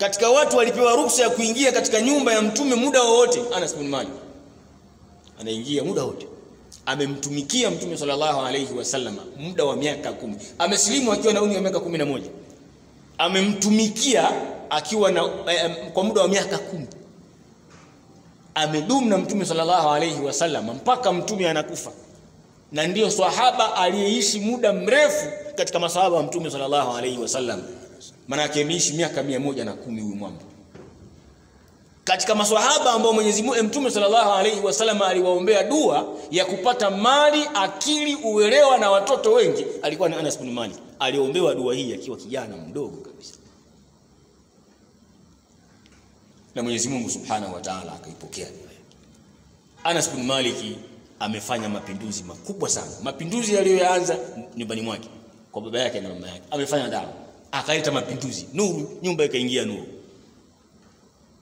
Katika watu walipewa ruhusa ya kuingia katika nyumba ya mtume muda wowote, Anas bin Malik anaingia muda wote. Amemtumikia mtume sallallahu alayhi wasallam muda wa miaka 10. Amesilimu akiwa na umri wa miaka 11. Amemtumikia akiwa na kwa muda wa miaka 10. Amedumu na mtume sallallahu alayhi wasallam mpaka mtume anakufa. Na ndio swahaba aliyeishi muda mrefu katika masahaba wa mtume sallallahu alayhi wasallam. Maana yake ameishi miaka 110 huyu mwamba. Katika maswahaba ambao Mwenyezi Mungu mtume sallallahu alayhi wasallam aliwaombea dua ya kupata mali, akili, uelewa na watoto wengi, alikuwa ni Anas bin Malik. Aliombewa dua hii akiwa kijana mdogo kabisa. Na Mwenyezi Mungu Subhanahu wa Ta'ala akaipokea dua. Anas bin Malik amefanya mapinduzi makubwa sana. Mapinduzi aliyoanza nyumbani mwake kwa baba yake na mama yake. Amefanya dawa, akaleta mapinduzi, nuru, nyumba ikaingia nuru.